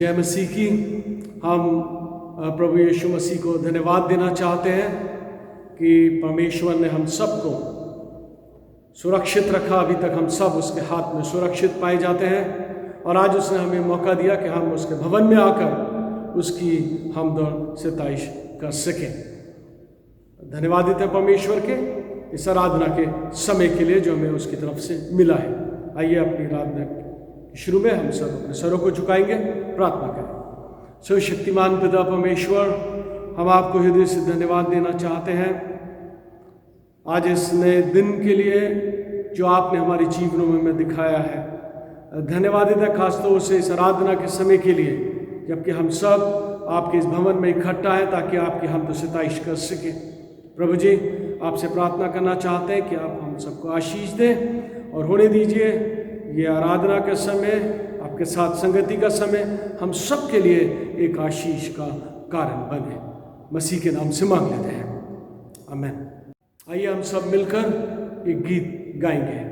जय मसीह की। हम प्रभु यीशु मसीह को धन्यवाद देना चाहते हैं कि परमेश्वर ने हम सबको सुरक्षित रखा। अभी तक हम सब उसके हाथ में सुरक्षित पाए जाते हैं और आज उसने हमें मौका दिया कि हम उसके भवन में आकर उसकी हमद और सिताइश कर सकें। धन्यवादित है परमेश्वर के इस आराधना के समय के लिए जो हमें उसकी तरफ से मिला है। आइए अपनी आराधना शुरू में हम सब अपने सरों को झुकाएंगे, प्रार्थना करें। सर्वशक्तिमान पिता परमेश्वर, हम आपको हृदय से धन्यवाद देना चाहते हैं आज इस नए दिन के लिए जो आपने हमारे जीवनों में दिखाया है। धन्यवादित है खासतौर से इस आराधना के समय के लिए जबकि हम सब आपके इस भवन में इकट्ठा हैं ताकि आपकी हम तो सिताइश कर सकें। प्रभु जी, आपसे प्रार्थना करना चाहते हैं कि आप हम सबको आशीष दें और होने दीजिए ये आराधना का समय, आपके साथ संगति का समय हम सब के लिए एक आशीष का कारण बने। मसीह के नाम से मांग लेते हैं, आमीन। आइए हम सब मिलकर एक गीत गाएंगे।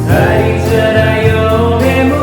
हरी चराइयों में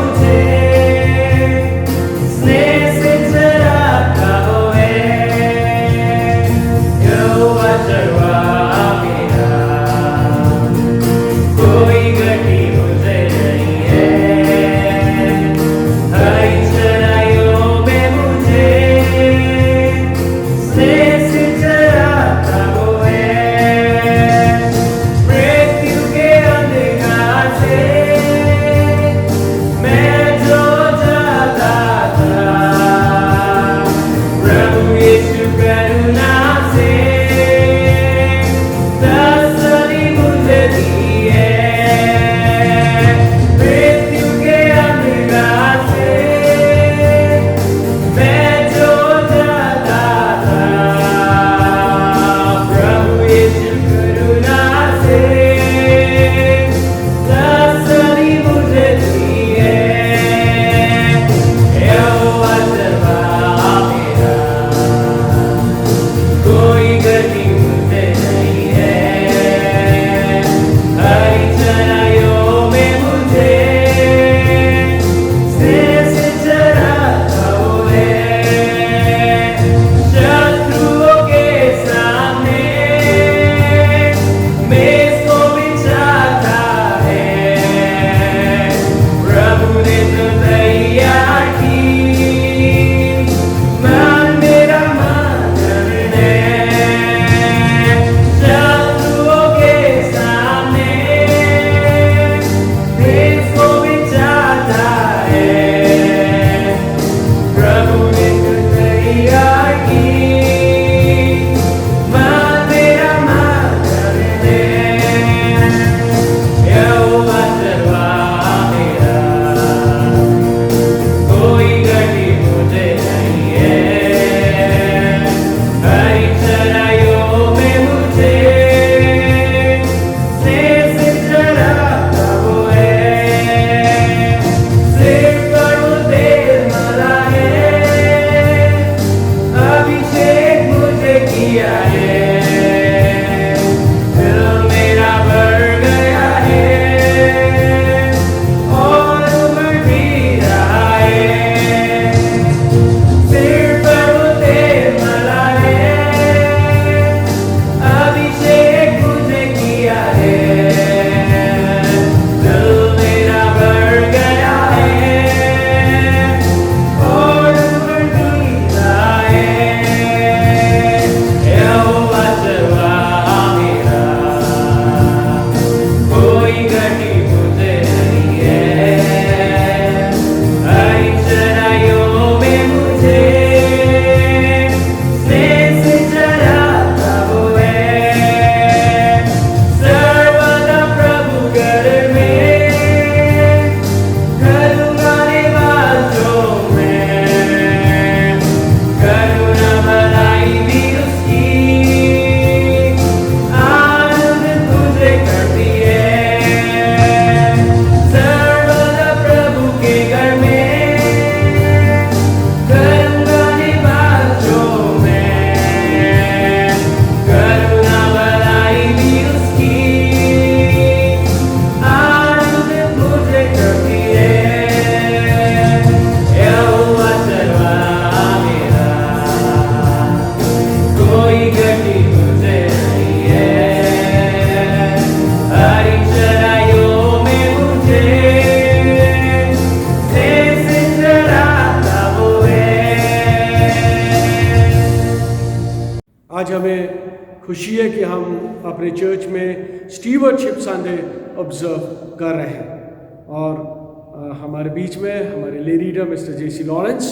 आज हमें खुशी है कि हम अपने चर्च में स्टीवर्डशिप संडे ऑब्जर्व कर रहे हैं और हमारे बीच में हमारे ले रीडर मिस्टर जेसी लॉरेंस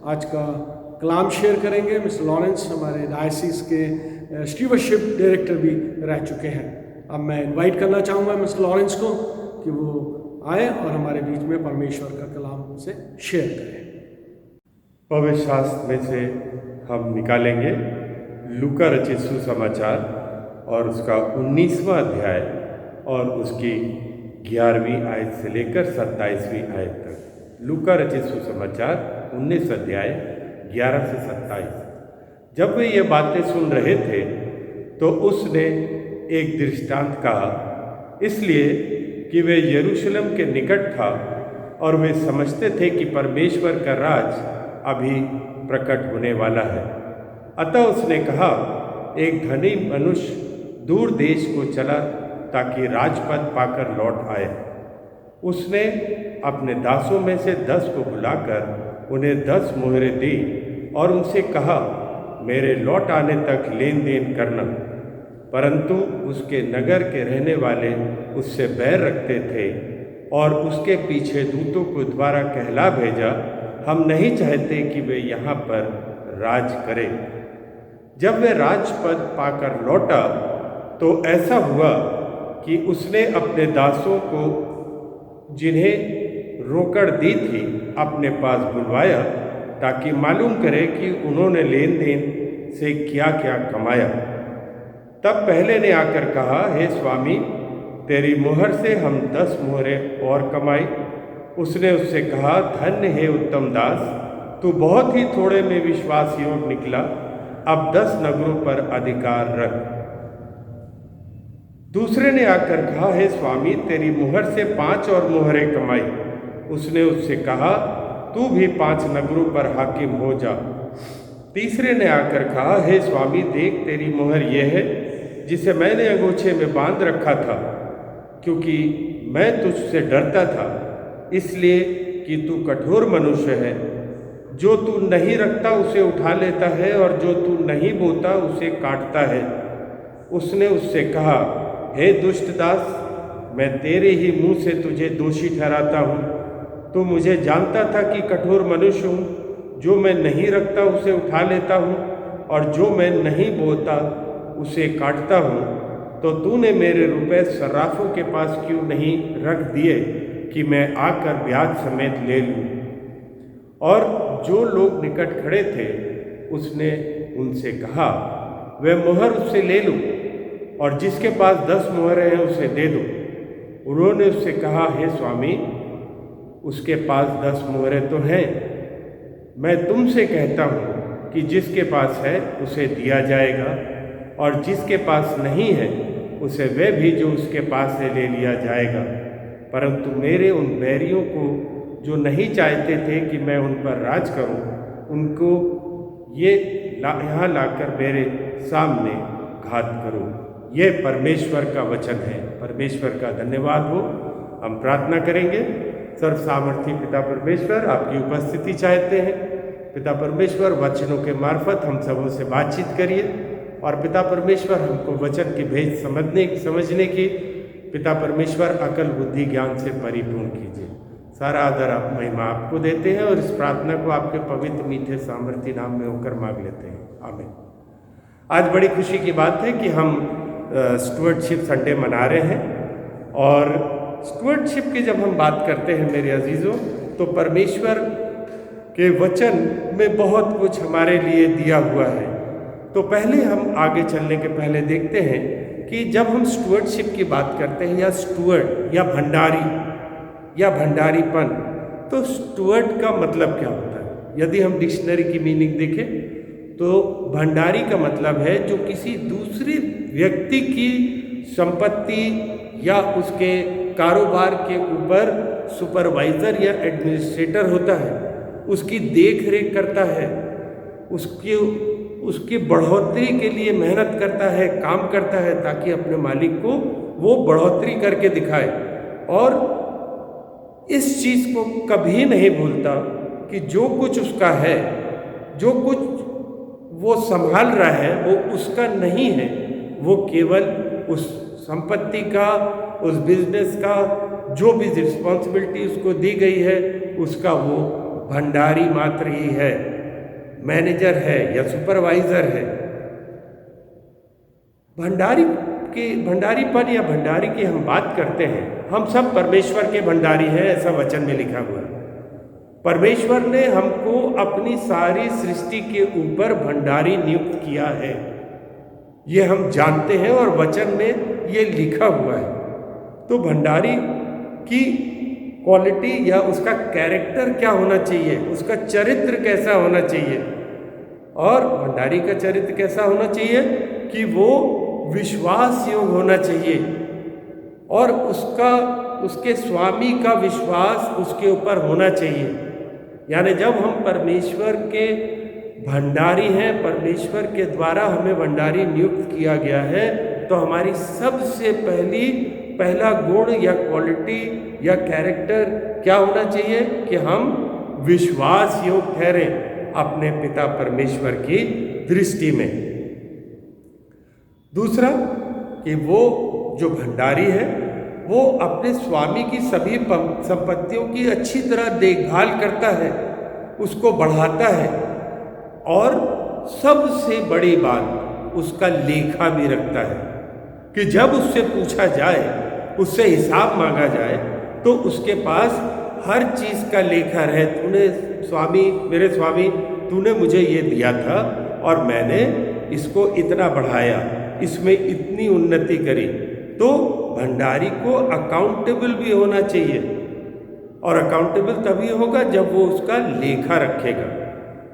आज का कलाम शेयर करेंगे। मिस्टर लॉरेंस हमारे डायसिस के स्टीवर्डशिप डायरेक्टर भी रह चुके हैं। अब मैं इनवाइट करना चाहूँगा मिस्टर लॉरेंस को कि वो आए और हमारे बीच में परमेश्वर का कलाम से शेयर करें। पवित्र शास्त्र में से हम निकालेंगे लूका रचित सुसमाचार और उसका 19वां अध्याय और उसकी 11वीं आयत से लेकर 27वीं आयत तक। लूका रचित सुसमाचार 19 अध्याय 11 से 27। जब वे ये बातें सुन रहे थे तो उसने एक दृष्टांत कहा, इसलिए कि वे यरूशलेम के निकट था और वे समझते थे कि परमेश्वर का राज अभी प्रकट होने वाला है। अतः उसने कहा, एक धनी मनुष्य दूर देश को चला ताकि राजपद पाकर लौट आए। उसने अपने दासों में से 10 को बुलाकर उन्हें 10 मोहरें दी और उनसे कहा, मेरे लौट आने तक लेन देन करना। परंतु उसके नगर के रहने वाले उससे बैर रखते थे और उसके पीछे दूतों को द्वारा कहला भेजा, हम नहीं चाहते कि वे यहाँ पर राज करें। जब वे राजपद पाकर लौटा तो ऐसा हुआ कि उसने अपने दासों को जिन्हें रोकड़ दी थी अपने पास बुलवाया ताकि मालूम करे कि उन्होंने लेन देन से क्या क्या कमाया। तब पहले ने आकर कहा, हे स्वामी, तेरी मुहर से हम 10 मोहरें और कमाई। उसने उससे कहा, धन्य है उत्तम दास, तू बहुत ही थोड़े में विश्वास योग्य निकला, अब 10 नगरों पर अधिकार रख। दूसरे ने आकर कहा, हे स्वामी, तेरी मुहर से 5 और मोहरें कमाई। उसने उससे कहा, तू भी 5 नगरों पर हाकिम हो जा। तीसरे ने आकर कहा, हे स्वामी, देख तेरी मोहर यह है जिसे मैंने अंगोछे में बांध रखा था, क्योंकि मैं तुझसे डरता था, इसलिए कि तू कठोर मनुष्य है। जो तू नहीं रखता उसे उठा लेता है और जो तू नहीं बोता उसे काटता है। उसने उससे कहा, हे दुष्ट दास, मैं तेरे ही मुंह से तुझे दोषी ठहराता हूँ। तू मुझे जानता था कि कठोर मनुष्य हूँ, जो मैं नहीं रखता उसे उठा लेता हूँ और जो मैं नहीं बोता उसे काटता हूँ। तो तूने मेरे रुपए सर्राफों के पास क्यों नहीं रख दिए कि मैं आकर ब्याज समेत ले लूँ? और जो लोग निकट खड़े थे उसने उनसे कहा, वह मोहर उससे ले लो और जिसके पास 10 मोहरें हैं उसे दे दो। उन्होंने उससे कहा, हे स्वामी, उसके पास 10 मोहरें तो हैं। मैं तुमसे कहता हूँ कि जिसके पास है उसे दिया जाएगा और जिसके पास नहीं है उसे वह भी जो उसके पास है ले लिया जाएगा। परंतु मेरे उन बैरियों को जो नहीं चाहते थे कि मैं उन पर राज करूं, उनको यहाँ लाकर मेरे सामने घात करो। ये परमेश्वर का वचन है। परमेश्वर का धन्यवाद हो। हम प्रार्थना करेंगे। सर्व सामर्थी पिता परमेश्वर, आपकी उपस्थिति चाहते हैं। पिता परमेश्वर, वचनों के मार्फत हम सबों से बातचीत करिए और पिता परमेश्वर हमको वचन की भेद समझने की पिता परमेश्वर अकल बुद्धि ज्ञान से परिपूर्ण कीजिए। सारा आदर आप महिमा आपको देते हैं और इस प्रार्थना को आपके पवित्र मीठे सामर्थी नाम में होकर मांग लेते हैं। आमीन। आज बड़ी खुशी की बात है कि हम स्टुअर्डशिप संडे मना रहे हैं और स्टुअर्डशिप की जब हम बात करते हैं मेरे अजीज़ों, तो परमेश्वर के वचन में बहुत कुछ हमारे लिए दिया हुआ है। तो पहले हम आगे चलने के पहले देखते हैं कि जब हम स्टुअर्डशिप की बात करते हैं या स्टुअर्ड या भंडारी या भंडारीपन, तो स्टुअर्ड का मतलब क्या होता है? यदि हम डिक्शनरी की मीनिंग देखें तो भंडारी का मतलब है जो किसी दूसरे व्यक्ति की संपत्ति या उसके कारोबार के ऊपर सुपरवाइज़र या एडमिनिस्ट्रेटर होता है, उसकी देख रेख करता है, उसकी बढ़ोतरी के लिए मेहनत करता है, काम करता है ताकि अपने मालिक को वो बढ़ोतरी करके दिखाए और इस चीज़ को कभी नहीं भूलता कि जो कुछ उसका है, जो कुछ वो संभाल रहा है वो उसका नहीं है, वो केवल उस संपत्ति का, उस बिजनेस का जो भी रिस्पॉन्सिबिलिटी उसको दी गई है उसका वो भंडारी मात्र ही है, मैनेजर है या सुपरवाइजर है। भंडारीपन या भंडारी की हम बात करते हैं, हम सब परमेश्वर के भंडारी हैं, ऐसा वचन में लिखा हुआ है। परमेश्वर ने हमको अपनी सारी सृष्टि के ऊपर भंडारी नियुक्त किया है, ये हम जानते हैं और वचन में ये लिखा हुआ है। तो भंडारी की क्वालिटी या उसका कैरेक्टर क्या होना चाहिए, उसका चरित्र कैसा होना चाहिए, और भंडारी का चरित्र कैसा होना चाहिए कि वो विश्वास योग्य होना चाहिए और उसके स्वामी का विश्वास उसके ऊपर होना चाहिए। यानी जब हम परमेश्वर के भंडारी हैं, परमेश्वर के द्वारा हमें भंडारी नियुक्त किया गया है, तो हमारी सबसे पहला गुण या क्वालिटी या कैरेक्टर क्या होना चाहिए कि हम विश्वास योग्य ठहरे अपने पिता परमेश्वर की दृष्टि में। दूसरा कि वो जो भंडारी है वो अपने स्वामी की सभी संपत्तियों की अच्छी तरह देखभाल करता है, उसको बढ़ाता है, और सबसे बड़ी बात उसका लेखा भी रखता है कि जब उससे पूछा जाए, उससे हिसाब मांगा जाए, तो उसके पास हर चीज़ का लेखा रहे। मेरे स्वामी तूने मुझे ये दिया था और मैंने इसको इतना बढ़ाया, इसमें इतनी उन्नति करी। तो भंडारी को अकाउंटेबल भी होना चाहिए, और अकाउंटेबल तभी होगा जब वो उसका लेखा रखेगा।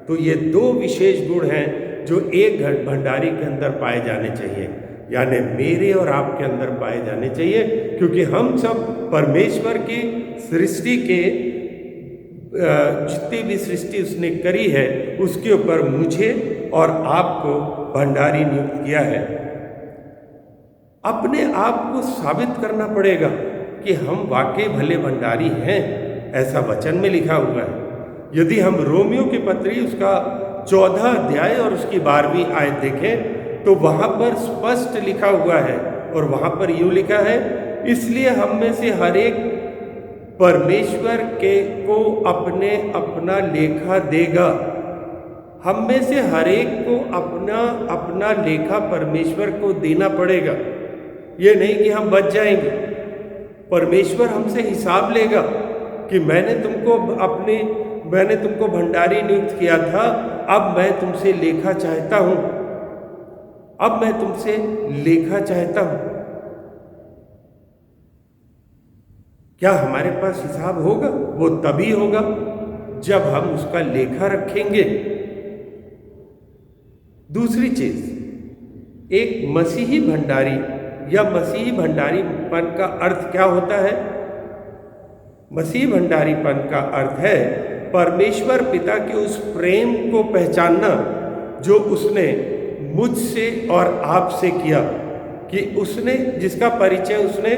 तो ये दो विशेष गुण हैं जो एक भंडारी के अंदर पाए जाने चाहिए, यानी मेरे और आपके अंदर पाए जाने चाहिए, क्योंकि हम सब परमेश्वर की सृष्टि के जितनी भी सृष्टि उसने करी है उसके ऊपर मुझे और आपको भंडारी नियुक्त किया है। अपने आप को साबित करना पड़ेगा कि हम वाकई भले भंडारी हैं, ऐसा वचन में लिखा हुआ है। यदि हम रोमियो की पत्री उसका 14 अध्याय और उसकी 12वीं आयत देखें तो वहाँ पर स्पष्ट लिखा हुआ है, और वहाँ पर यूँ लिखा है, इसलिए हम में से हर एक परमेश्वर को अपना लेखा देगा। हम में से हर एक को अपना लेखा परमेश्वर को देना पड़ेगा। ये नहीं कि हम बच जाएंगे, परमेश्वर हमसे हिसाब लेगा कि मैंने तुमको भंडारी नियुक्त किया था, अब मैं तुमसे लेखा चाहता हूँ, अब मैं तुमसे लेखा चाहता हूँ। क्या हमारे पास हिसाब होगा? वो तभी होगा जब हम उसका लेखा रखेंगे। दूसरी चीज, एक मसीही भंडारी या मसीही भंडारीपन का अर्थ क्या होता है? मसीही भंडारीपन का अर्थ है परमेश्वर पिता के उस प्रेम को पहचानना जो उसने मुझसे और आपसे किया, कि जिसका परिचय उसने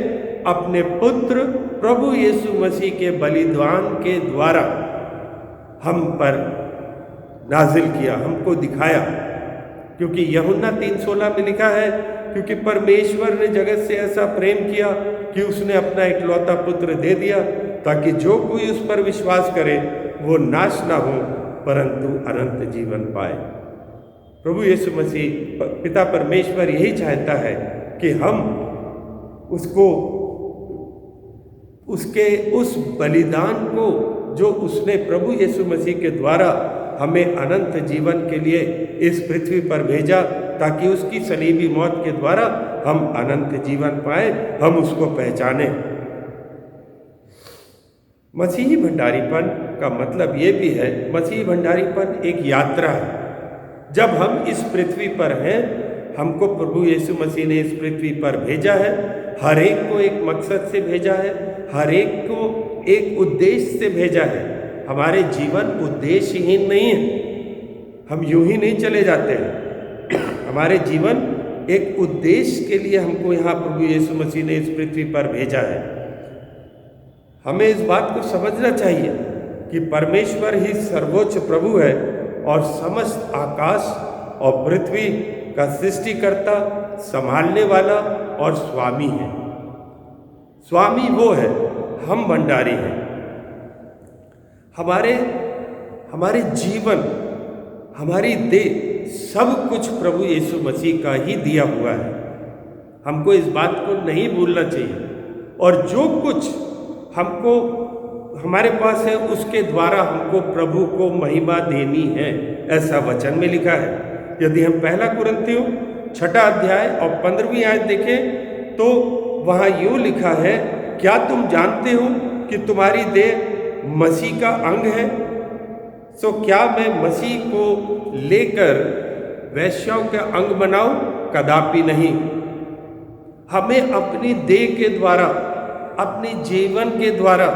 अपने पुत्र प्रभु यीशु मसीह के बलिदान के द्वारा हम पर नाजिल किया, हमको दिखाया। क्योंकि यूहन्ना 3:16 में लिखा है, क्योंकि परमेश्वर ने जगत से ऐसा प्रेम किया कि उसने अपना इकलौता पुत्र दे दिया, ताकि जो कोई उस पर विश्वास करे वो नाश ना हो परंतु अनंत जीवन पाए। प्रभु यीशु मसीह पिता परमेश्वर यही चाहता है कि हम उसके उस बलिदान को जो उसने प्रभु यीशु मसीह के द्वारा हमें अनंत जीवन के लिए इस पृथ्वी पर भेजा, ताकि उसकी सलीबी मौत के द्वारा हम अनंत जीवन पाए, हम उसको पहचाने। मसीही भंडारीपन का मतलब ये भी है, मसीही भंडारीपन एक यात्रा है। जब हम इस पृथ्वी पर हैं, हमको प्रभु यीशु मसीह ने इस पृथ्वी पर भेजा है, हर एक को एक मकसद से भेजा है, हर एक को एक उद्देश्य से भेजा है। हमारे जीवन उद्देश्यहीन नहीं है, हम यूं ही नहीं चले जाते हैं। हमारे जीवन एक उद्देश्य के लिए हमको यहाँ प्रभु यीशु मसीह ने इस पृथ्वी पर भेजा है। हमें इस बात को समझना चाहिए कि परमेश्वर ही सर्वोच्च प्रभु है और समस्त आकाश और पृथ्वी का सृष्टिकर्ता, संभालने वाला और स्वामी है। स्वामी वो है, हम भंडारी हैं। हमारे जीवन, हमारी देह, सब कुछ प्रभु यीशु मसीह का ही दिया हुआ है। हमको इस बात को नहीं भूलना चाहिए। और जो कुछ हमको हमारे पास है उसके द्वारा हमको प्रभु को महिमा देनी है, ऐसा वचन में लिखा है। यदि हम 1 कुरिन्थियों 6 अध्याय और 15वीं आयत देखें तो वहाँ यूँ लिखा है, क्या तुम जानते हो कि तुम्हारी देह मसीह का अंग है? सो क्या मैं मसीह को लेकर वैश्यों का अंग बनाऊं? कदापि नहीं। हमें अपनी देह के द्वारा, अपने जीवन के द्वारा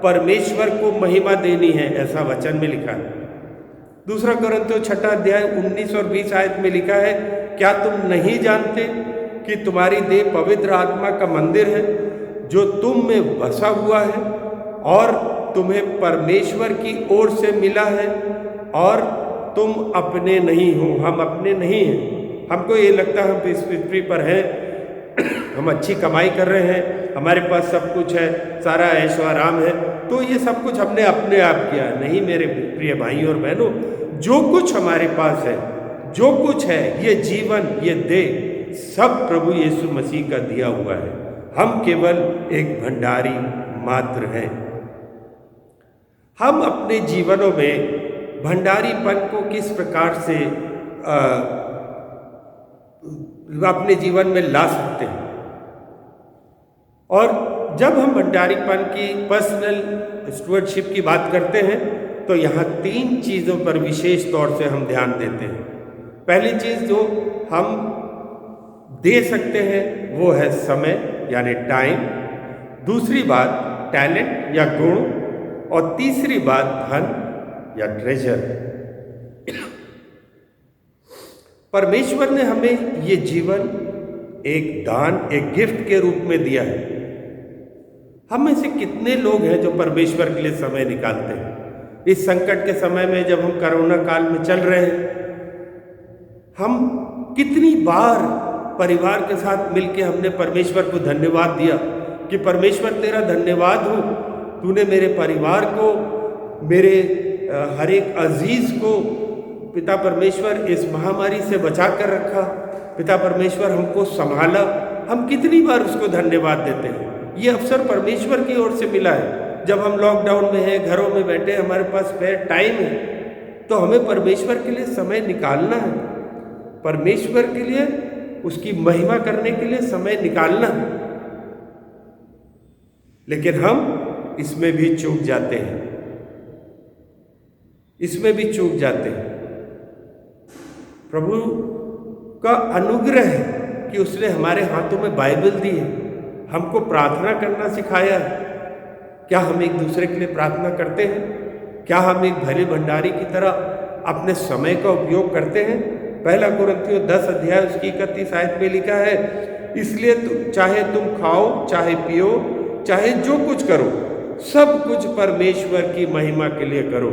परमेश्वर को महिमा देनी है, ऐसा वचन में लिखा है। 2 कुरिन्थियों 6 अध्याय 19 और 20 आयत में लिखा है, क्या तुम नहीं जानते कि तुम्हारी देह पवित्र आत्मा का मंदिर है जो तुम में बसा हुआ है और तुम्हें परमेश्वर की ओर से मिला है और तुम अपने नहीं हो? हम अपने नहीं हैं। हमको ये लगता है हम इस पृथ्वी पर हैं, हम अच्छी कमाई कर रहे हैं, हमारे पास सब कुछ है, सारा ऐशो आराम है, तो ये सब कुछ हमने अपने आप किया। नहीं मेरे प्रिय भाइयों और बहनों, जो कुछ हमारे पास है, जो कुछ है, ये जीवन, ये देह, सब प्रभु यीशु मसीह का दिया हुआ है। हम केवल एक भंडारी मात्र हैं। हम अपने जीवनों में भंडारीपन को किस प्रकार से अपने जीवन में ला सकते हैं? और जब हम भंडारीपन की, पर्सनल स्टुअर्डशिप की बात करते हैं तो यहाँ 3 चीज़ों पर विशेष तौर से हम ध्यान देते हैं। पहली चीज़ जो हम दे सकते हैं वो है समय, यानी टाइम। दूसरी बात टैलेंट या गुण, और तीसरी बात धन या ट्रेजर। परमेश्वर ने हमें ये जीवन एक दान, एक गिफ्ट के रूप में दिया है। हम में से कितने लोग हैं जो परमेश्वर के लिए समय निकालते हैं? इस संकट के समय में, जब हम कोरोना काल में चल रहे हैं, हम कितनी बार परिवार के साथ मिलके हमने परमेश्वर को धन्यवाद दिया कि परमेश्वर तेरा धन्यवाद हो, तूने मेरे परिवार को, मेरे हर एक अजीज को, पिता परमेश्वर इस महामारी से बचा कर रखा, पिता परमेश्वर हमको संभाला। हम कितनी बार उसको धन्यवाद देते हैं। ये अवसर परमेश्वर की ओर से मिला है। जब हम लॉकडाउन में हैं, घरों में बैठे, हमारे पास स्पेयर टाइम है, तो हमें परमेश्वर के लिए समय निकालना है। परमेश्वर के लिए, उसकी महिमा करने के लिए समय निकालना है। लेकिन हम इसमें भी चूक जाते हैं, इसमें भी चूक जाते हैं। प्रभु का अनुग्रह है कि उसने हमारे हाथों में बाइबल दी है, हमको प्रार्थना करना सिखाया है। क्या हम एक दूसरे के लिए प्रार्थना करते हैं? क्या हम एक भले भंडारी की तरह अपने समय का उपयोग करते हैं? 1 कुरिन्थियों 10 अध्याय उसकी 31 आयत में लिखा है, इसलिए चाहे तुम खाओ, चाहे पियो, चाहे जो कुछ करो, सब कुछ परमेश्वर की महिमा के लिए करो।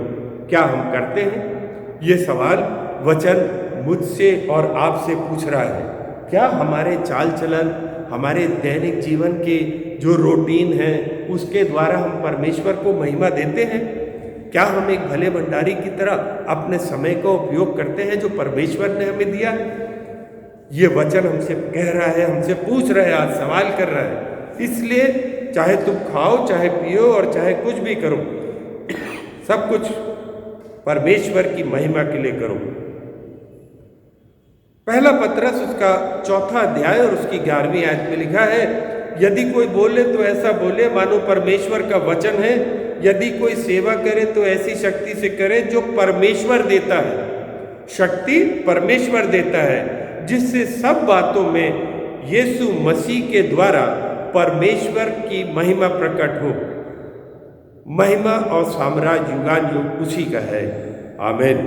क्या हम करते हैं? ये सवाल वचन मुझसे और आपसे पूछ रहा है। क्या हमारे चाल चलन, हमारे दैनिक जीवन के जो रूटीन है, उसके द्वारा हम परमेश्वर को महिमा देते हैं? क्या हम एक भले भंडारी की तरह अपने समय का उपयोग करते हैं जो परमेश्वर ने हमें दिया? ये वचन हमसे कह रहा है, हमसे पूछ रहा है, आज सवाल कर रहा है। इसलिए चाहे तुम खाओ, चाहे पियो और चाहे कुछ भी करो, सब कुछ परमेश्वर की महिमा के लिए करो। 1 पतरस उसका 4 अध्याय और उसकी 11वीं आयत में लिखा है, यदि कोई बोले तो ऐसा बोले मानो परमेश्वर का वचन है, यदि कोई सेवा करे तो ऐसी शक्ति से करे जो परमेश्वर देता है। शक्ति परमेश्वर देता है, जिससे सब बातों में यीशु मसीह के द्वारा परमेश्वर की महिमा प्रकट हो। महिमा और साम्राज्य युगान युग उसी का है। आमीन।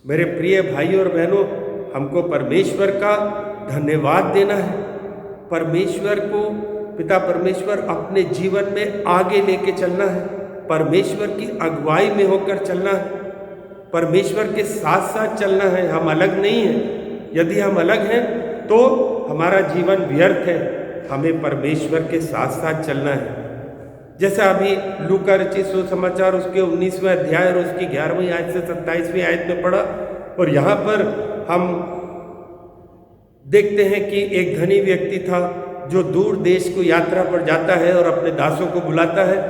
मेरे प्रिय भाइयों और बहनों, हमको परमेश्वर का धन्यवाद देना है। परमेश्वर को, पिता परमेश्वर अपने जीवन में आगे लेके चलना है, परमेश्वर की अगुवाई में होकर चलना है। परमेश्वर के साथ साथ चलना है, हम अलग नहीं हैं। यदि हम अलग हैं तो हमारा जीवन व्यर्थ है, हमें परमेश्वर के साथ साथ चलना है। जैसा अभी लूका रचित सुसमाचार उसके 19वें अध्याय और उसकी 11वीं आयत से 27वीं आयत में पढ़ा, और यहाँ पर हम देखते हैं कि एक धनी व्यक्ति था जो दूर देश को यात्रा पर जाता है और अपने दासों को बुलाता है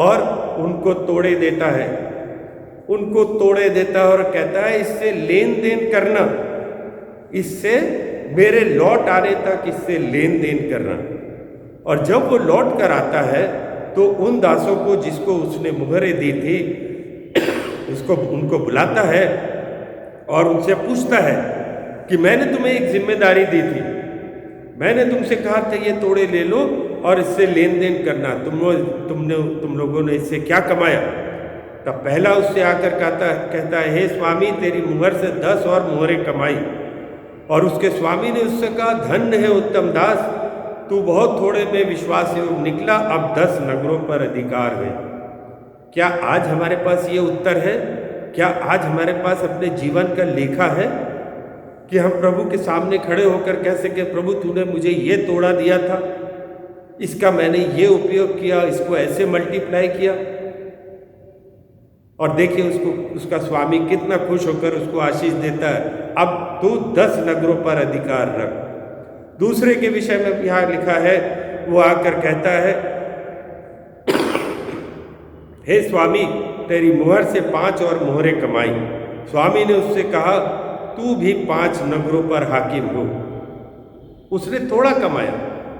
और उनको तोड़े देता है, उनको तोड़े देता है और कहता है इससे लेन देन करना, इससे मेरे लौट आने तक इससे लेन देन करना। और जब वो लौट कर आता है तो उन दासों को जिसको उसने मुहरें दी थी उसको उनको बुलाता है और उनसे पूछता है कि मैंने तुम्हें एक जिम्मेदारी दी थी, मैंने तुमसे कहा था ये तोड़े ले लो और इससे लेन देन करना, तुम लोगों ने इससे क्या कमाया? तब पहला उससे आकर कहता है हे स्वामी तेरी मुहर से 10 और मुहरें कमाई। और उसके स्वामी ने उससे कहा धन्य है उत्तम दास, तू बहुत थोड़े में विश्वास एवं निकला, अब 10 नगरों पर अधिकार है। क्या आज हमारे पास ये उत्तर है? क्या आज हमारे पास अपने जीवन का लेखा है कि हम प्रभु के सामने खड़े होकर कह सके प्रभु तूने मुझे ये तोड़ा दिया था, इसका मैंने ये उपयोग किया, इसको ऐसे मल्टीप्लाई किया। और देखिए उसका स्वामी कितना खुश होकर उसको आशीष देता है, अब तू 10 नगरों पर अधिकार रख। दूसरे के विषय में यहाँ लिखा है, वो आकर कहता है हे स्वामी तेरी मुहर से 5 और मुहरें कमाई। स्वामी ने उससे कहा तू भी 5 नगरों पर हाकिम हो। उसने थोड़ा कमाया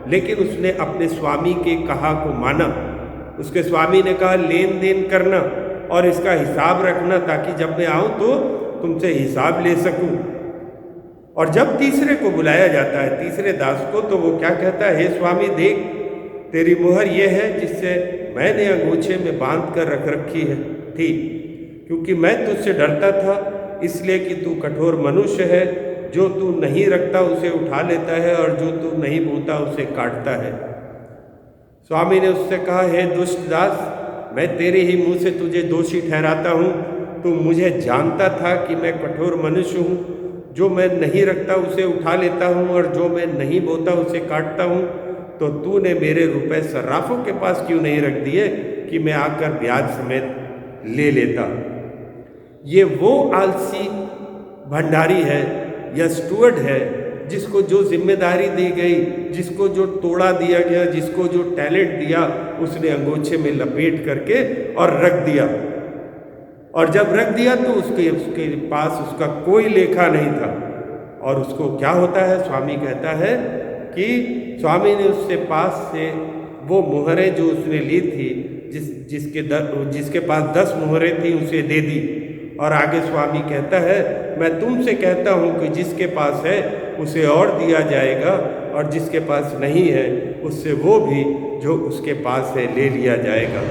लेकिन उसने अपने स्वामी के कहा को माना। उसके स्वामी ने कहा लेन देन करना और इसका हिसाब रखना ताकि जब मैं आऊं तो तुमसे हिसाब ले सकूं। और जब तीसरे को बुलाया जाता है, तीसरे दास को, तो वो क्या कहता है, हे स्वामी देख तेरी मुहर ये है जिससे मैंने अंगूछे में बांध कर रख रखी है थी, क्योंकि मैं तुझसे डरता था, इसलिए कि तू कठोर मनुष्य है, जो तू नहीं रखता उसे उठा लेता है और जो तू नहीं बोता उसे काटता है। स्वामी ने उससे कहा हे दुष्ट दास, मैं तेरे ही मुंह से तुझे दोषी ठहराता हूँ। तू मुझे जानता था कि मैं कठोर मनुष्य हूँ, जो मैं नहीं रखता उसे उठा लेता हूँ और जो मैं नहीं बोता उसे काटता हूँ। तो तूने मेरे रुपए सर्राफों के पास क्यों नहीं रख दिए कि मैं आकर ब्याज समेत ले लेता। ये वो आलसी भंडारी है या स्टुअर्ड है जिसको जो जिम्मेदारी दी गई, जिसको जो तोड़ा दिया गया, जिसको जो टैलेंट दिया, उसने अंगोछे में लपेट करके और रख दिया। और जब रख दिया तो उसके पास उसका कोई लेखा नहीं था। और उसको क्या होता है, स्वामी कहता है कि स्वामी ने उससे पास से वो मुहरें जो उसने ली थी, जिसके पास 10 मुहरें थी, उसे दे दी। और आगे स्वामी कहता है मैं तुमसे कहता हूँ कि जिसके पास है उसे और दिया जाएगा और जिसके पास नहीं है उससे वो भी जो उसके पास है ले लिया जाएगा।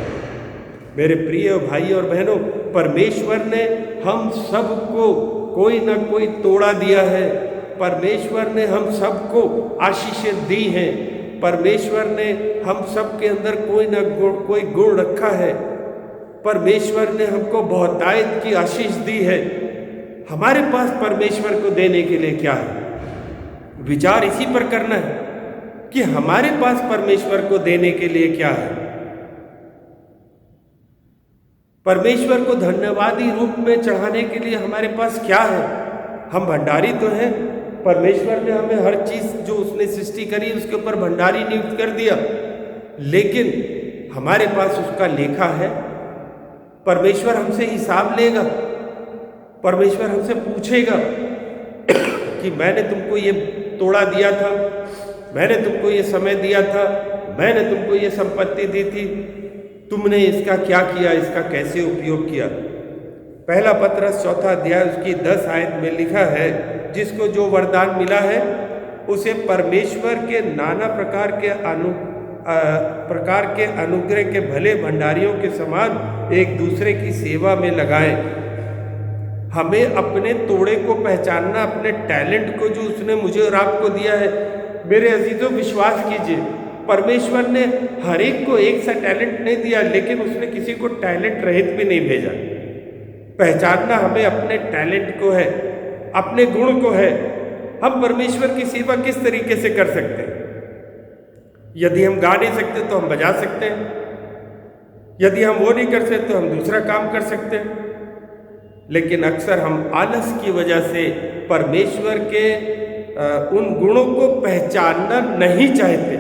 मेरे प्रिय भाई और बहनों, परमेश्वर ने हम सबको कोई ना कोई तोड़ा दिया है। परमेश्वर ने हम सबको आशीषें दी हैं। परमेश्वर ने हम सबके अंदर कोई ना कोई गुण रखा है। परमेश्वर ने हमको बहुतायत की आशीष दी है। हमारे पास परमेश्वर को देने के लिए क्या है? विचार इसी पर करना है कि हमारे पास परमेश्वर को देने के लिए क्या है। परमेश्वर को धन्यवादी रूप में चढ़ाने के लिए हमारे पास क्या है? हम भंडारी तो हैं। परमेश्वर ने हमें हर चीज जो उसने सृष्टि करी उसके ऊपर भंडारी नियुक्त कर दिया, लेकिन हमारे पास उसका लेखा है। परमेश्वर हमसे हिसाब लेगा। परमेश्वर हमसे पूछेगा कि मैंने तुमको ये तोड़ा दिया था, मैंने तुमको ये समय दिया था, मैंने तुमको ये संपत्ति दी थी, तुमने इसका क्या किया, इसका कैसे उपयोग किया। पहला पत्रस 4 अध्याय उसकी 10 आयत में लिखा है, जिसको जो वरदान मिला है उसे परमेश्वर के नाना प्रकार के अनुग्रह के भले भंडारियों के समान एक दूसरे की सेवा में लगाएं। हमें अपने तोड़े को पहचानना, अपने टैलेंट को जो उसने मुझे और आपको दिया है। मेरे अजीजों, विश्वास कीजिए, परमेश्वर ने हर एक को एक सा टैलेंट नहीं दिया, लेकिन उसने किसी को टैलेंट रहित भी नहीं भेजा। पहचानना हमें अपने टैलेंट को है, अपने गुण को है। हम परमेश्वर की सेवा किस तरीके से कर सकते हैं? यदि हम गा नहीं सकते तो हम बजा सकते हैं, यदि हम वो नहीं कर सकते तो हम दूसरा काम कर सकते हैं। लेकिन अक्सर हम आलस की वजह से परमेश्वर के उन गुणों को पहचानना नहीं चाहते।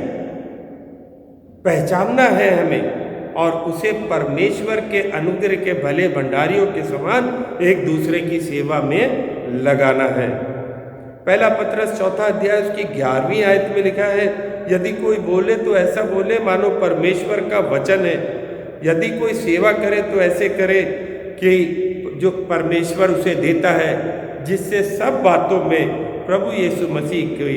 पहचानना है हमें और उसे परमेश्वर के अनुग्रह के भले भंडारियों के समान एक दूसरे की सेवा में लगाना है। पहला पत्रस 4 अध्याय उसकी 11वीं आयत में लिखा है, यदि कोई बोले तो ऐसा बोले मानो परमेश्वर का वचन है। यदि कोई सेवा करे तो ऐसे करे कि जो परमेश्वर उसे देता है, जिससे सब बातों में प्रभु यीशु मसीह की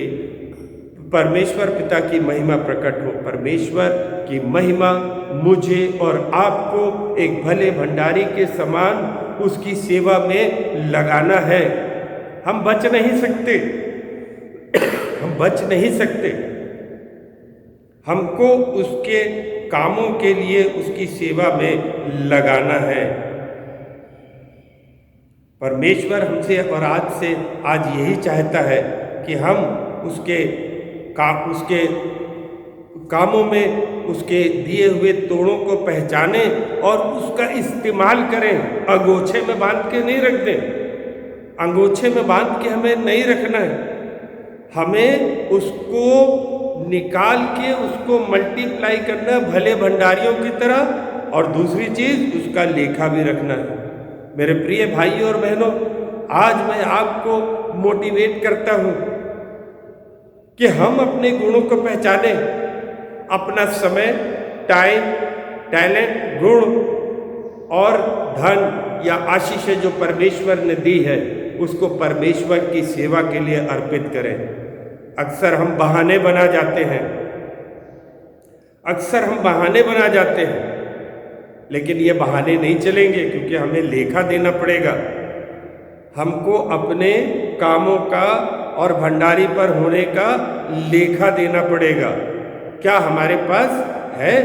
परमेश्वर पिता की महिमा प्रकट हो। परमेश्वर की महिमा मुझे और आपको एक भले भंडारी के समान उसकी सेवा में लगाना है। हम बच नहीं सकते, हम बच नहीं सकते। हमको उसके कामों के लिए उसकी सेवा में लगाना है। परमेश्वर हमसे और आज यही चाहता है कि हम उसके कामों में उसके दिए हुए तोड़ों को पहचाने और उसका इस्तेमाल करें। अंगोछे में बांध के नहीं रख दें, अंगोछे में बांध के हमें नहीं रखना है। हमें उसको निकाल के उसको मल्टीप्लाई करना भले भंडारियों की तरह, और दूसरी चीज उसका लेखा भी रखना है। मेरे प्रिय भाइयों और बहनों, आज मैं आपको मोटिवेट करता हूं कि हम अपने गुणों को पहचाने। अपना समय, टाइम, टैलेंट, गुण और धन या आशीषें जो परमेश्वर ने दी है उसको परमेश्वर की सेवा के लिए अर्पित करें। अक्सर हम बहाने बना जाते हैं, अक्सर हम बहाने बना जाते हैं, लेकिन ये बहाने नहीं चलेंगे, क्योंकि हमें लेखा देना पड़ेगा। हमको अपने कामों का और भंडारी पर होने का लेखा देना पड़ेगा। क्या हमारे पास है?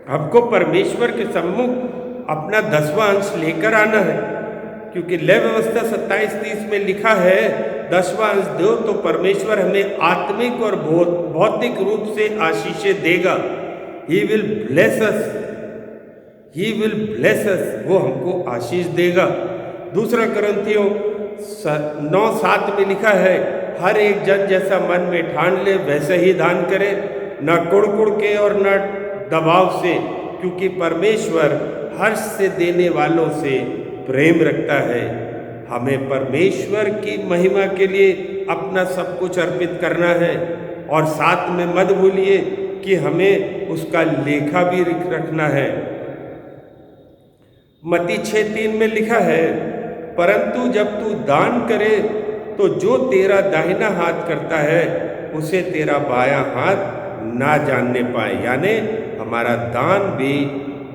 हमको परमेश्वर के सम्मुख अपना 10वां अंश लेकर आना है, क्योंकि लय व्यवस्था 27:30 में लिखा है 10वां अंश दो तो परमेश्वर हमें आत्मिक और भौतिक रूप से आशीषें देगा। He will bless us, He will bless us, वो हमको आशीष देगा। दूसरा कुरिन्थियों 9:7 में लिखा है, हर एक जन जैसा मन में ठान ले वैसे ही दान करे, न कुड़ के और न दबाव से, क्योंकि परमेश्वर हर्ष से देने वालों से प्रेम रखता है। हमें परमेश्वर की महिमा के लिए अपना सब कुछ अर्पित करना है, और साथ में मत भूलिए कि हमें उसका लेखा भी रखना है। मत्ती 6:3 में लिखा है, परंतु जब तू दान करे तो जो तेरा दाहिना हाथ करता है उसे तेरा बायां हाथ ना जानने पाए। यानी हमारा दान भी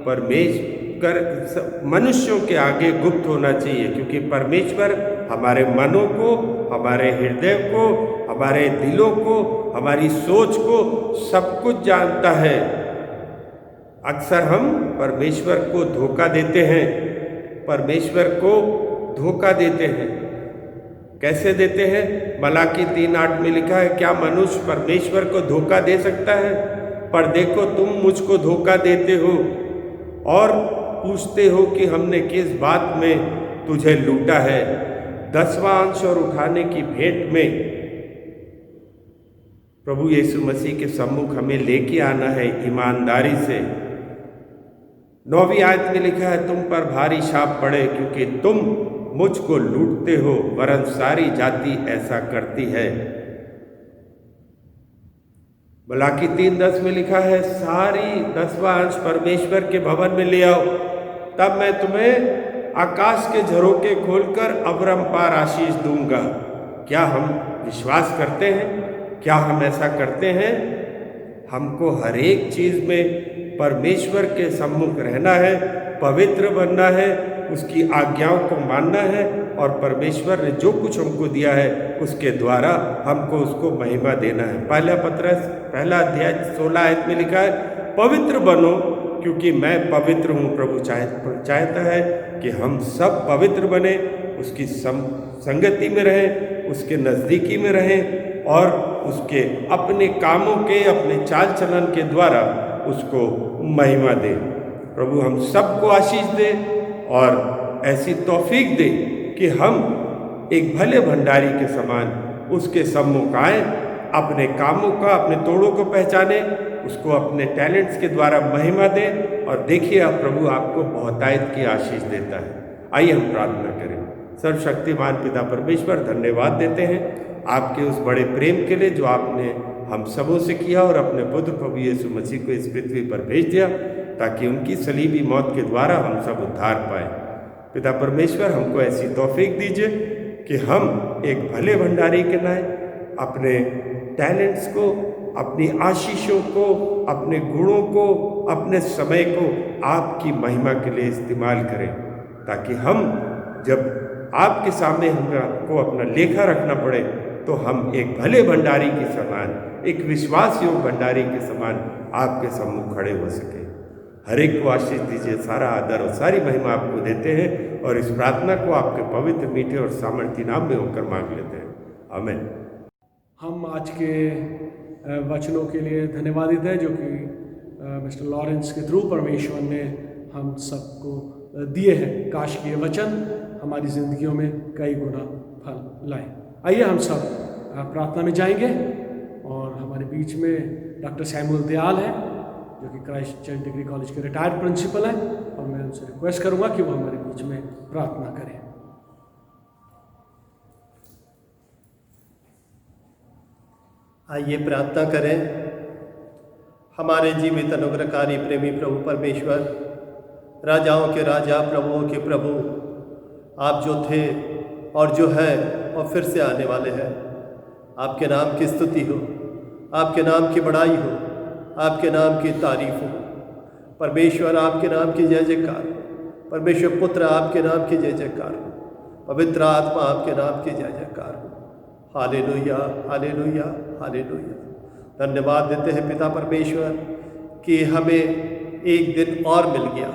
परमेश्वर मनुष्यों के आगे गुप्त होना चाहिए, क्योंकि परमेश्वर हमारे मनों को, हमारे हृदय को, हमारे दिलों को, हमारी सोच को सब कुछ जानता है। अक्सर हम परमेश्वर को धोखा देते हैं, परमेश्वर को धोखा देते हैं। कैसे देते हैं? मलाकी 3:8 में लिखा है, क्या मनुष्य परमेश्वर को धोखा दे सकता है? पर देखो तुम मुझको धोखा देते हो और पूछते हो कि हमने किस बात में तुझे लूटा है। 10वां अंश और उठाने की भेंट में प्रभु यीशु मसीह के सम्मुख हमें लेके आना है ईमानदारी से। 9वीं आयत में लिखा है, तुम पर भारी शाप पड़े क्योंकि तुम मुझको लूटते हो, वरन सारी जाति ऐसा करती है। मलाकी 3:10 में लिखा है, सारी 10वां अंश परमेश्वर के भवन में ले आओ, तब मैं तुम्हें आकाश के झरोखे खोलकर अवरंपार आशीष दूंगा। क्या हम विश्वास करते हैं? क्या हम ऐसा करते हैं? हमको हर एक चीज में परमेश्वर के सम्मुख रहना है, पवित्र बनना है, उसकी आज्ञाओं को मानना है, और परमेश्वर ने जो कुछ हमको दिया है उसके द्वारा हमको उसको महिमा देना है। पहला पत्रस 1 अध्याय 16 आयत में लिखा है, पवित्र बनो क्योंकि मैं पवित्र हूँ। प्रभु चाहता है कि हम सब पवित्र बने, उसकी संगति में रहें, उसके नज़दीकी में रहें और उसके अपने कामों के, अपने चाल चलन के द्वारा उसको महिमा दे। प्रभु हम सबको आशीष दे और ऐसी तौफीक दे कि हम एक भले भंडारी के समान उसके सम्मुख आए, अपने कामों का, अपने तोड़ों को पहचाने, उसको अपने टैलेंट्स के द्वारा महिमा दे। और देखिए अब प्रभु आपको बहुतायत की आशीष देता है। आइए हम प्रार्थना करें। सर्वशक्तिमान पिता परमेश्वर, धन्यवाद देते हैं आपके उस बड़े प्रेम के लिए जो आपने हम सबों से किया और अपने पुत्र प्रभु यीशु मसीह को इस पृथ्वी पर भेज दिया ताकि उनकी सलीबी मौत के द्वारा हम सब उद्धार पाए। पिता परमेश्वर, हमको ऐसी तौफीक दीजिए कि हम एक भले भंडारी के नाते अपने टैलेंट्स को, अपनी आशीषों को, अपने गुणों को, अपने समय को आपकी महिमा के लिए इस्तेमाल करें, ताकि हम जब आपके सामने हमको अपना लेखा रखना पड़े तो हम एक भले भंडारी के समान, एक विश्वास योग भंडारी के समान आपके सम्मुख खड़े हो सके। हर एक को आशीष दीजिए। सारा आदर और सारी महिमा आपको देते हैं और इस प्रार्थना को आपके पवित्र, मीठे और सामर्थी नाम में होकर मांग लेते हैं। आमीन। हम आज के वचनों के लिए धन्यवादित हैं जो कि मिस्टर लॉरेंस के थ्रू परमेश्वर ने हम सबको दिए हैं। काश के ये वचन हमारी ज़िंदगियों में कई गुना फल लाए। आइए हम सब प्रार्थना में जाएंगे और हमारे बीच में डॉक्टर सैमुअल दयाल हैं जो कि क्राइस्ट चर्च डिग्री कॉलेज के रिटायर्ड प्रिंसिपल हैं और मैं उनसे रिक्वेस्ट करूंगा कि वो हमारे बीच में प्रार्थना करें। आइए प्रार्थना करें। हमारे जीवित अनुग्रहकारी प्रेमी प्रभु परमेश्वर, राजाओं के राजा, प्रभुओं के प्रभु, आप जो थे और जो है और फिर से आने वाले हैं, आपके नाम की स्तुति हो, आपके नाम की बड़ाई हो, आपके नाम की तारीफ हो। परमेश्वर आपके नाम की जय जयकार, परमेश्वर पुत्र आपके नाम की जय जयकार हो, पवित्र आत्मा आपके नाम की जय जयकार हो। Hallelujah, hallelujah, hallelujah. धन्यवाद देते हैं पिता परमेश्वर कि हमें एक दिन और मिल गया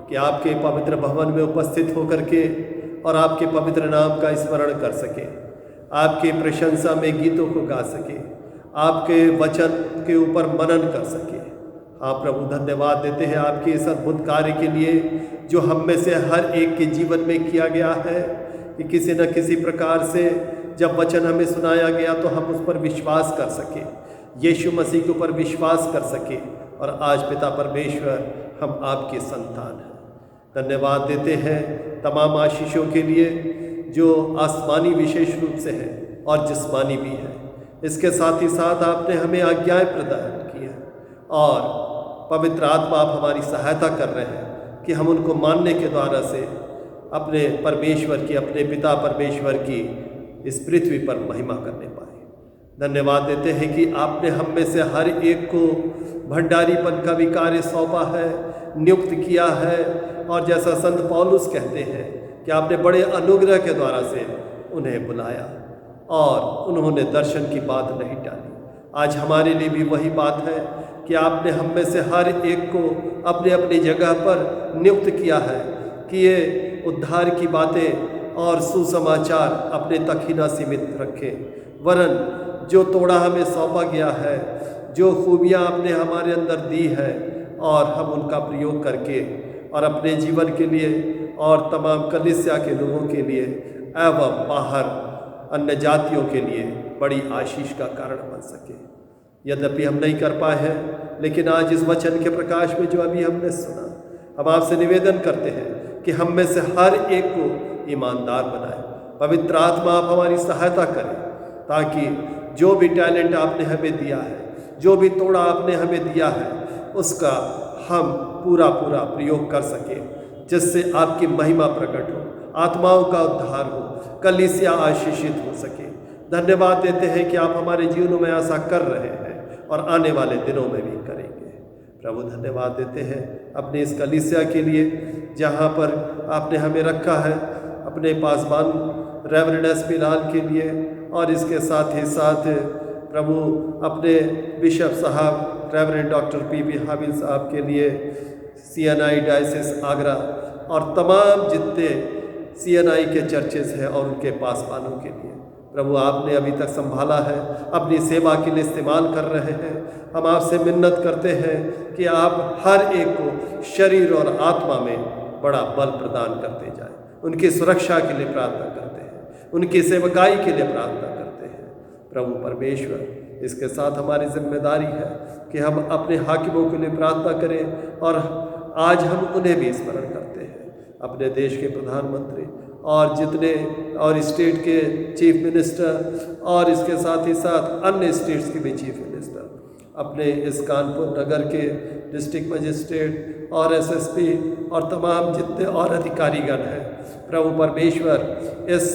कि आपके पवित्र भवन में उपस्थित होकर के और आपके पवित्र नाम का स्मरण कर सके, आपकी प्रशंसा में गीतों को गा सके, आपके वचन के ऊपर मनन कर सके। हाँ प्रभु, धन्यवाद देते हैं आपके इस अद्भुत कार्य के लिए जो हम में से हर एक के जीवन में किया गया है कि किसी न किसी प्रकार से जब वचन हमें सुनाया गया तो हम उस पर विश्वास कर सके, यीशु मसीह के ऊपर विश्वास कर सके। और आज पिता परमेश्वर हम आपके संतान हैं। धन्यवाद देते हैं तमाम आशीषों के लिए जो आसमानी विशेष रूप से है और जिस्मानी भी है। इसके साथ ही साथ आपने हमें आज्ञाएं प्रदान की हैं और पवित्र आत्मा आप हमारी सहायता कर रहे हैं कि हम उनको मानने के द्वारा से अपने परमेश्वर की, अपने पिता परमेश्वर की इस पृथ्वी पर महिमा करने पाए। धन्यवाद देते हैं कि आपने हम में से हर एक को भंडारीपन का भी कार्य सौंपा है, नियुक्त किया है। और जैसा संत पौलुस कहते हैं कि आपने बड़े अनुग्रह के द्वारा से उन्हें बुलाया और उन्होंने दर्शन की बात नहीं टाली। आज हमारे लिए भी वही बात है कि आपने हम में से हर एक को अपने अपनी जगह पर नियुक्त किया है कि ये उद्धार की बातें और सुसमाचार अपने तक ही न सीमित रखें, वरन जो तोड़ा हमें सौंपा गया है, जो खूबियाँ आपने हमारे अंदर दी है और हम उनका प्रयोग करके और अपने जीवन के लिए और तमाम कलीसिया के लोगों के लिए एवं बाहर अन्य जातियों के लिए बड़ी आशीष का कारण बन सके। यद्यपि हम नहीं कर पाए हैं, लेकिन आज इस वचन के प्रकाश में जो अभी हमने सुना, हम आपसे निवेदन करते हैं कि हम में से हर एक को ईमानदार बनाए। पवित्र आत्मा आप हमारी सहायता करें ताकि जो भी टैलेंट आपने हमें दिया है, जो भी तोड़ा आपने हमें दिया है, उसका हम पूरा प्रयोग कर सकें, जिससे आपकी महिमा प्रकट हो, आत्माओं का उद्धार हो, कलीसिया आशीषित हो सके। धन्यवाद देते हैं कि आप हमारे जीवनों में ऐसा कर रहे हैं और आने वाले दिनों में भी करेंगे। प्रभु धन्यवाद देते हैं अपने इस कलीसिया के लिए जहाँ पर आपने हमें रखा है, अपने पासबान रेवरेंड एस.पी. लाल के लिए, और इसके साथ ही साथ प्रभु अपने बिशप साहब रेवरेंड डॉक्टर P.B. हाबिल साहब के लिए, CNI डायसिस आगरा और तमाम जितने CNI के चर्चेस हैं और उनके पासवानों के लिए प्रभु आपने अभी तक संभाला है, अपनी सेवा के लिए इस्तेमाल कर रहे हैं। हम आपसे मिन्नत करते हैं कि आप हर एक को शरीर और आत्मा में बड़ा बल प्रदान करते जाए। उनकी सुरक्षा के लिए प्रार्थना करते हैं, उनकी सेवकाई के लिए प्रार्थना करते हैं। प्रभु परमेश्वर, इसके साथ हमारी जिम्मेदारी है कि हम अपने हाकिमों के लिए प्रार्थना करें और आज हम उन्हें भी स्मरण करते हैं, अपने देश के प्रधानमंत्री और जितने और स्टेट के चीफ मिनिस्टर और इसके साथ ही साथ अन्य स्टेट्स के भी चीफ मिनिस्टर, अपने इस कानपुर नगर के डिस्ट्रिक्ट मजिस्ट्रेट और SSP और तमाम जितने और अधिकारीगण हैं। प्रभु परमेश्वर, इस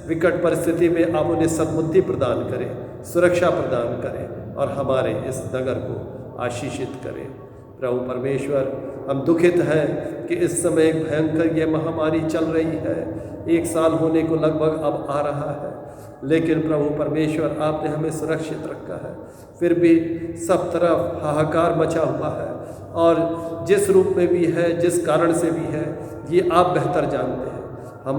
विकट परिस्थिति में आप उन्हें सद्बुद्धि प्रदान करें, सुरक्षा प्रदान करें और हमारे इस नगर को आशीषित करें। प्रभु परमेश्वर, हम दुखित हैं कि इस समय एक भयंकर ये महामारी चल रही है, 1 साल होने को लगभग अब आ रहा है, लेकिन प्रभु परमेश्वर आपने हमें सुरक्षित रखा है। फिर भी सब तरफ हाहाकार मचा हुआ है और जिस रूप में भी है, जिस कारण से भी है, ये आप बेहतर जानते हैं। हम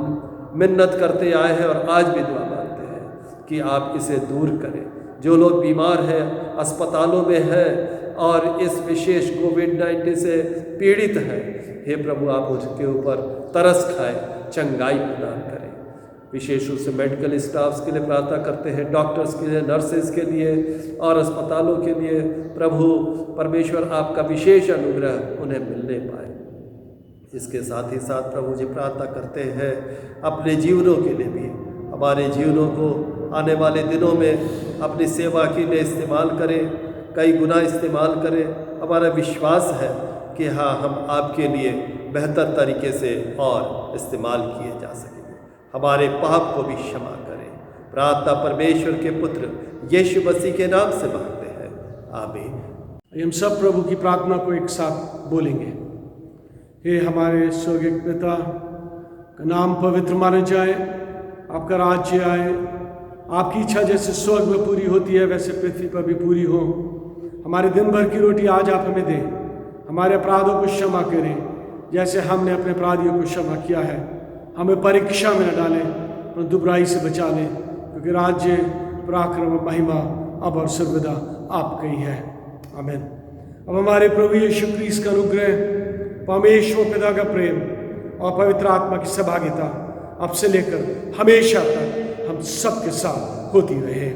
मिन्नत करते आए हैं और आज भी दुआ मांगते हैं कि आप इसे दूर करें। जो लोग बीमार हैं, अस्पतालों में हैं और इस विशेष कोविड-19 से पीड़ित हैं, हे प्रभु आप उसके ऊपर तरस खाए, चंगाई प्रदान करें। विशेष रूप से मेडिकल स्टाफ्स के लिए प्रार्थना करते हैं, डॉक्टर्स के लिए, नर्सेज के लिए और अस्पतालों के लिए। प्रभु परमेश्वर, आपका विशेष अनुग्रह उन्हें मिलने पाए। इसके साथ ही साथ प्रभु जी प्रार्थना करते हैं अपने जीवनों के लिए भी, हमारे जीवनों को आने वाले दिनों में अपनी सेवा के लिए इस्तेमाल करें, कई गुना इस्तेमाल करें। हमारा विश्वास है कि हाँ, हम आपके लिए बेहतर तरीके से और इस्तेमाल किए जा सकेंगे। हमारे पाप को भी क्षमा करें। प्रार्थना परमेश्वर के पुत्र यीशु मसीह के नाम से मांगते हैं, आमीन। हम सब प्रभु की प्रार्थना को एक साथ बोलेंगे। हे हमारे स्वर्गीय पिता, का नाम पवित्र माना जाए, आपका राज्य आए, आपकी इच्छा जैसे स्वर्ग में पूरी होती है वैसे पृथ्वी पर भी पूरी हो। हमारे दिन भर की रोटी आज आप हमें दें, हमारे अपराधों को क्षमा करें जैसे हमने अपने अपराधियों को क्षमा किया है। हमें परीक्षा में न डालें परंतु बुराई से बचा लें, क्योंकि राज्य, पराक्रम, महिमा अब और सर्वदा आपका ही है, आमीन। अब हमारे प्रभु यीशु क्रिस्त का अनुग्रह, परमेश्वर पिता का प्रेम और पवित्र आत्मा की सहभागिता अब से लेकर हमेशा तक हम सबके साथ होती रहे।